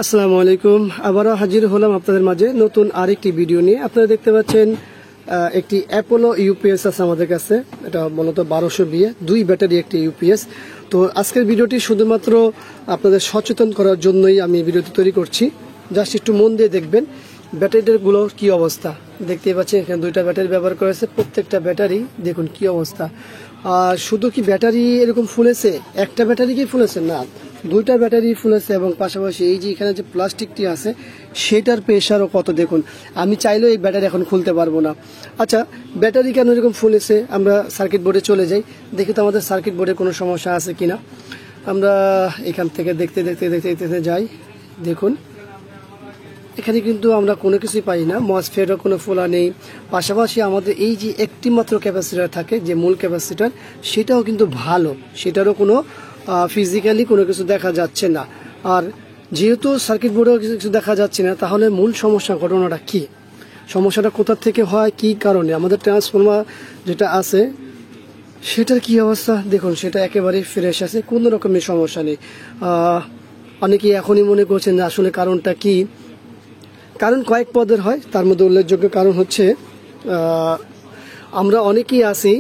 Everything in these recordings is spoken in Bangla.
আসসালামু আলাইকুম। আবারও হাজির হলাম আপনাদের মাঝে নতুন আরেকটি ভিডিও নিয়ে। আপনারা দেখতে পাচ্ছেন একটি অ্যাপোলো ইউপিএস আছে আমাদের কাছে। এটা মূলত 1200 2 ব্যাটারি একটি ইউপিএস। তো আজকের ভিডিওটি শুধুমাত্র আপনাদের সচেতন করার জন্যই আমি ভিডিওটি তৈরি করছি। জাস্ট একটু মন দিয়ে দেখবেন ব্যাটারিগুলোর কি অবস্থা। দেখতেই পাচ্ছেন এখানে দুইটা ব্যাটারি ব্যবহার করেছে, প্রত্যেকটা ব্যাটারি দেখুন কি অবস্থা। আর শুধু কি ব্যাটারি এরকম ফুলেছে, একটা ব্যাটারি কি ফুলেছে না, দুইটা ব্যাটারি ফুলেছে এবং পাশাপাশি এই যে এখানে যে প্লাস্টিকটি আছে সেটার প্রেশারও কত দেখুন। আমি চাইলেও এই ব্যাটারি এখন খুলতে পারবো না। আচ্ছা, ব্যাটারি কেন এরকম ফুলেছে, আমরা সার্কিট বোর্ডে চলে যাই, দেখি তো আমাদের সার্কিট বোর্ডে কোনো সমস্যা আছে কিনা। আমরা এখান থেকে দেখতে দেখতে দেখতে দেখতে যাই। দেখুন এখানে কিন্তু আমরা কোনো কিছুই পাই না, মসফেটও কোনো ফোলা নেই। পাশাপাশি আমাদের এই যে একটি মাত্র ক্যাপাসিটার থাকে, যে মূল ক্যাপাসিটার, সেটাও কিন্তু ভালো, সেটারও কোনো ফিজিক্যালি কোনো কিছু দেখা যাচ্ছে না। আর যেহেতু সার্কিট বোর্ডেও কিছু দেখা যাচ্ছে না, তাহলে মূল সমস্যা ঘটনাটা কি, সমস্যাটা কোথা থেকে হয়, কি কারণে। আমাদের ট্রান্সফর্মার যেটা আছে সেটার কি অবস্থা দেখুন, সেটা একেবারে ফ্রেশ আছে, কোনো রকমের সমস্যা নেই। অনেকেই এখনই মনে করছেন যে আসলে কারণটা কি। কারণ কয়েক পদের হয়, তার মধ্যে উল্লেখযোগ্য কারণ হচ্ছে আমরা অনেকেই আছি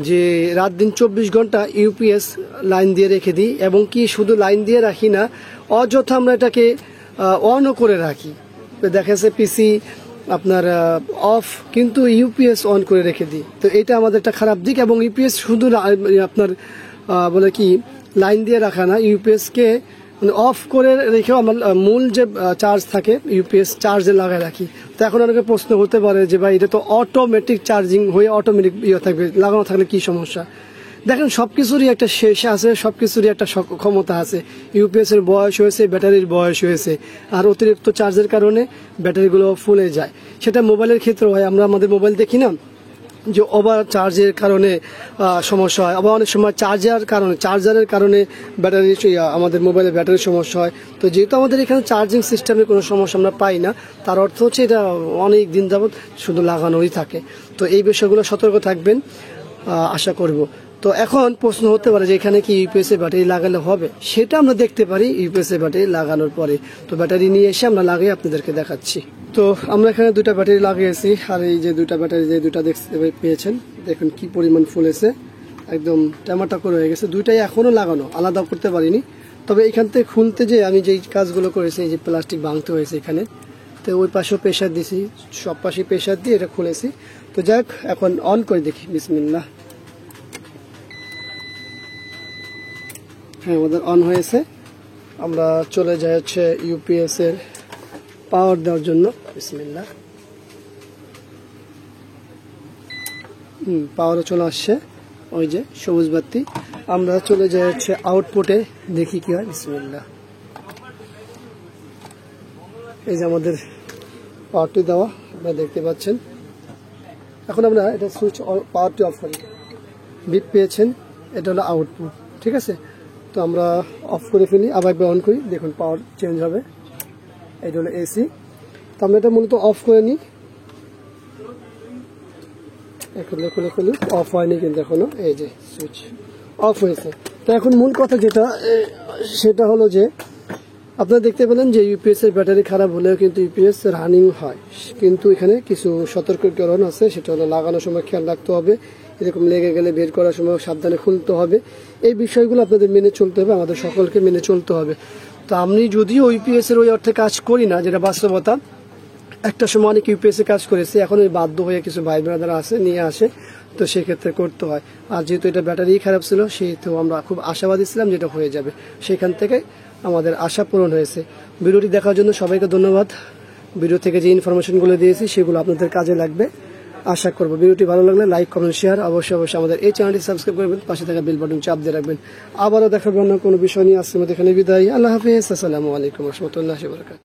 যে রাত দিন 24 ঘন্টা ইউপিএস লাইন দিয়ে রেখে দিই, এবং কি শুধু লাইন দিয়ে রাখি না, অযথা আমরা এটাকে অনও করে রাখি। দেখা যাচ্ছে পিসি আপনার অফ, কিন্তু ইউপিএস অন করে রেখে দিই। তো এটা আমাদের একটা খারাপ দিক। এবং ইউপিএস শুধু আপনার বলে কি লাইন দিয়ে রাখা না, ইউপিএসকে অফ করে রেখেও আমার মূল যে চার্জ থাকে ইউপিএস চার্জে লাগায় রাখি। তো এখন অনেকে প্রশ্ন করতে পারে যে ভাই এটা তো অটোমেটিক চার্জিং হয়ে অটোমেটিক থাকবে, লাগানো থাকলে কি সমস্যা। দেখেন সবকিছুরই একটা শেষ আছে, সবকিছুরই একটা ক্ষমতা আছে। ইউপিএস এর বয়স হয়েছে, ব্যাটারির বয়স হয়েছে, আর অতিরিক্ত চার্জের কারণে ব্যাটারিগুলো ফুলে যায়। সেটা মোবাইলের ক্ষেত্রে হয়, আমরা আমাদের মোবাইল দেখি না যে ওভার চার্জের কারণে সমস্যা হয়, আবার অনেক সময় চার্জারের কারণে ব্যাটারি আমাদের মোবাইলের ব্যাটারির সমস্যা হয়। তো যেহেতু আমাদের এখানে চার্জিং সিস্টেমে কোনো সমস্যা আমরা পাই না, তার অর্থ হচ্ছে এটা অনেক দিন যাবত শুধু লাগানোই থাকে। তো এই বিষয়গুলো সতর্ক থাকবেন আশা করব। তো এখন প্রশ্ন হতে পারে যে এখানে কি ইউপিএস এর ব্যাটারি লাগালে হবে, সেটা আমরা দেখতে পারি ইউপিএস এর ব্যাটারি লাগানোর পরে। তো ব্যাটারি নিয়ে এসে আমরা লাগিয়ে আপনাদেরকে দেখাচ্ছি। তো আমরা এখানে দুইটা ব্যাটারি লাগিয়েছি, আর এই যে দুইটা ব্যাটারি যে দুইটা দেখতে পেয়েছেন, দেখুন কি পরিমাণ ফুলেছে, একদম টামাটাকর হয়ে গেছে। দুইটাই এখনো লাগানো, আলাদা করতে পারিনি। তবে এখান থেকে খুলতে যে আমি যেই কাজগুলো করেছি, এই যে প্লাস্টিক ভাঙতে হয়েছে এখানে, তো ওই পাশেও প্রেশার দিছি, সব পাশে প্রেশার দিয়ে এটা খুলেছি। তো যাক, এখন অন করে দেখি, বিসমিল্লাহ। হ্যাঁ, আমাদের অন হয়েছে। আমরা চলে যাই হচ্ছে ইউপিএস এর পাওয়ার দেওয়ার জন্য, বিসমিল্লাহ। পাওয়ারও চলে আসছে, ওই যে সবুজ বাতি। আমরা চলে যাই হচ্ছে আউটপুটে, দেখি কি হয়, বিসমিল্লাহ। এই যে আমাদের পাওয়ারটি দেওয়া, আপনারা দেখতে পাচ্ছেন। এখন আমরা এটা সুইচ পাওয়ারটি অফ করি, বিপ পেয়েছেন, এটা হলো আউটপুট, ঠিক আছে। তো আমরা অফ করে ফেলি, আবার একবার অন করি, দেখুন পাওয়ার চেঞ্জ হবে। এটা হলো এসি। তো আমরা এটা মূলত অফ করে নিই, এখন খুলে ফেলি। অফ হয়নি কিন্তু এখনো, এই যে সুইচ অফ হয়েছে। তো এখন মূল কথা যেটা, সেটা হলো যে আপনারা দেখতে পেলেন যে ইউপিএস এর ব্যাটারি খারাপ হলেও কিন্তু ইউপিএস রানিং হয়। কিন্তু এখানে কিছু সতর্কীকরণ আছে, সেটা হলো লাগানোর সময় খেয়াল রাখতে হবে, এরকম লেগে গেলে বের করার সময় সাবধানে খুলতে হবে। এই বিষয়গুলো আপনাদের মেনে চলতে হবে, আমাদের সকলকে মেনে চলতে হবে। তো আমি যদিও ইউপিএস এর ওই অর্থে কাজ করি না, যেটা বাস্তবতা, একটা সময় অনেক ইউপিএস এ কাজ করেছে, এখন ওই বাধ্য হয়ে কিছু ভাই ব্রাদার আছে নিয়ে আসে, তো সেক্ষেত্রে করতে হয়। আর যেহেতু এটা ব্যাটারি খারাপ ছিল, সেহেতু আমরা খুব আশাবাদী ছিলাম যেটা হয়ে যাবে, সেখান থেকে আমাদের আশা পূরণ হয়েছে। ভিডিওটি দেখার জন্য সবাইকে ধন্যবাদ। ভিডিও থেকে যে ইনফরমেশনগুলো দিয়েছি সেগুলো আপনাদের কাজে লাগবে আশা করব। ভিডিওটি ভালো লাগলে লাইক, কমেন্ট, শেয়ার, অবশ্যই আমাদের এই চ্যানেলটি সাবস্ক্রাইব করবেন, পাশে থাকা বেল বাটন চাপ দিয়ে রাখবেন। আবারও দেখাবো অন্য কোনো বিষয় নিয়ে। আজকের মধ্যে এখানে বিদায়। আল্লাহ হাফেজ। আসসালামু আলাইকুম ওয়া রাহমাতুল্লাহি ওয়া বারাকাতুহু।